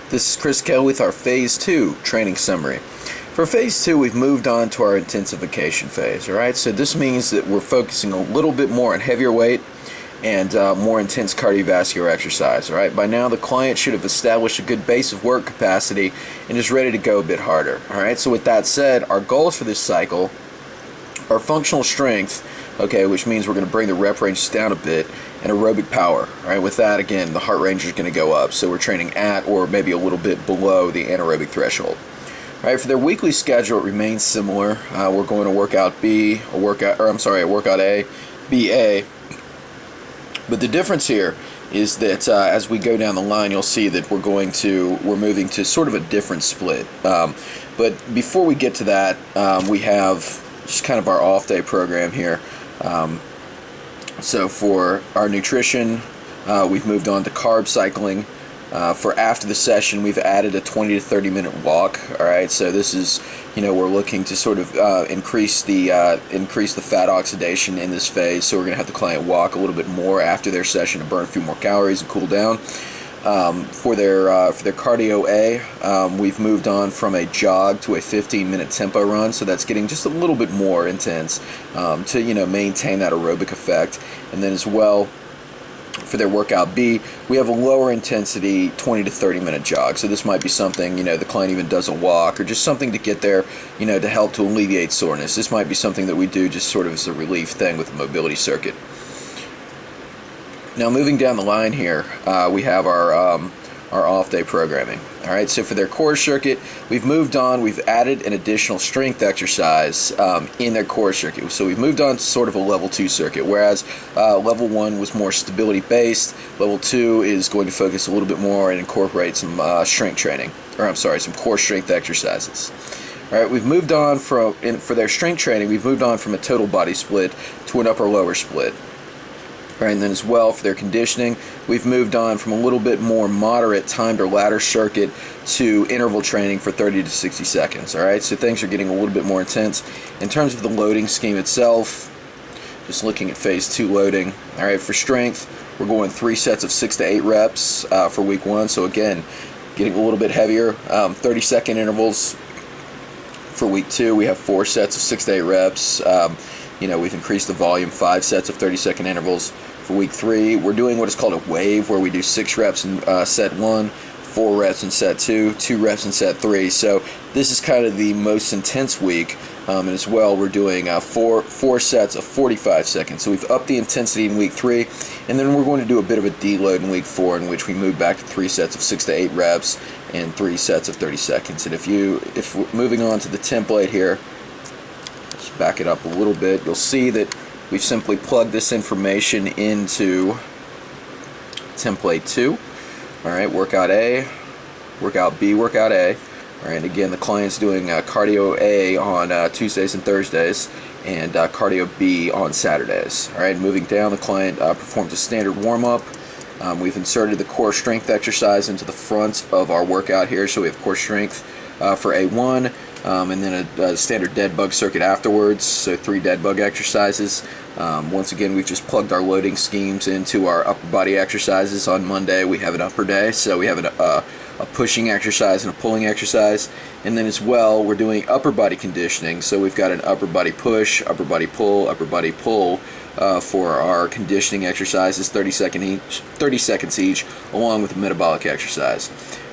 This is Chris Kelly with our Phase 2 training summary. For Phase 2, we've moved on to our intensification phase. Alright, so this means that we're focusing a little bit more on heavier weight and more intense cardiovascular exercise. Alright, by now the client should have established a good base of work capacity and is ready to go a bit harder. Alright, so with that said, our goals for this cycle are functional strength, okay, which means we're going to bring the rep ranges down a bit, and aerobic power. Alright, with that, again, the heart range is going to go up, so we're training at or maybe a little bit below the anaerobic threshold. Alright, for their weekly schedule, it remains similar. We're going to workout workout A, B, A. But the difference here is that as we go down the line, you'll see that we're moving to sort of a different split. But before we get to that, we have just kind of our off day program here. So for our nutrition, we've moved on to carb cycling. For after the session, we've added a 20 to 30 minute walk. All right, so this is, we're looking to sort of increase the fat oxidation in this phase. So we're going to have the client walk a little bit more after their session to burn a few more calories and cool down. For their cardio A, we've moved on from a jog to a 15-minute tempo run, so that's getting just a little bit more intense to maintain that aerobic effect. And then as well, for their workout B, we have a lower intensity 20 to 30 minute jog. So this might be something, the client even does a walk or just something to get there, to help to alleviate soreness. This might be something that we do just sort of as a relief thing with the mobility circuit. Now moving down the line here, we have our off-day programming. All right, so for their core circuit, we've moved on. We've added an additional strength exercise in their core circuit. So we've moved on to sort of a level 2 circuit, whereas level 1 was more stability-based. Level 2 is going to focus a little bit more and incorporate some strength training, some core strength exercises. All right, we've moved on for their strength training. We've moved on from a total body split to an upper-lower split. Right, and then as well for their conditioning, we've moved on from a little bit more moderate timed or ladder circuit to interval training for 30 to 60 seconds. All right, so things are getting a little bit more intense. In terms of the loading scheme itself, just looking at phase 2 loading. All right, for strength, we're going 3 sets of 6 to 8 reps for week 1. So again, getting a little bit heavier. 30-second intervals. For week 2, we have 4 sets of 6 to 8 reps. We've increased the volume, 5 sets of 30-second intervals. For week 3, we're doing what is called a wave, where we do 6 reps in set 1, 4 reps in set 2, 2 reps in set 3. So this is kind of the most intense week. And as well, we're doing 4 sets of 45 seconds. So we've upped the intensity in week 3, and then we're going to do a bit of a deload in week 4, in which we move back to 3 sets of 6 to 8 reps and 3 sets of 30 seconds. And if we're moving on to the template here, let's back it up a little bit. You'll see that we've simply plugged this information into template 2. All right, workout A, workout B, workout A. All right, and again, the client's doing cardio A on Tuesdays and Thursdays, and cardio B on Saturdays. All right, moving down, the client performs a standard warm-up. We've inserted the core strength exercise into the front of our workout here, so we have core strength for A1, and then a standard dead bug circuit afterwards, so 3 dead bug exercises. Once again, we've just plugged our loading schemes into our upper body exercises. On Monday, we have an upper day, so we have a pushing exercise and a pulling exercise. And then as well, we're doing upper body conditioning, so we've got an upper body push, upper body pull for our conditioning exercises, 30 seconds each, along with a metabolic exercise.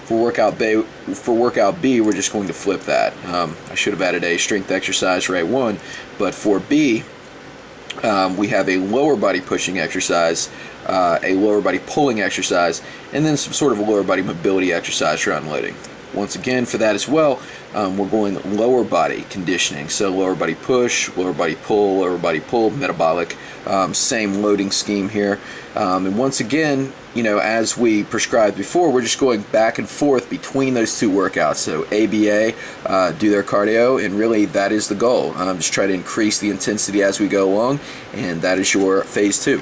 For workout B, we're just going to flip that. I should have added a strength exercise for A1, but for B, we have a lower body pushing exercise, a lower body pulling exercise, and then some sort of a lower body mobility exercise for unloading. Once again, for that as well, we're going lower body conditioning, so lower body push, lower body pull, metabolic, same loading scheme here. And once again, as we prescribed before, we're just going back and forth between those 2 workouts. So ABA, do their cardio, and really that is the goal. Just try to increase the intensity as we go along, and that is your phase 2.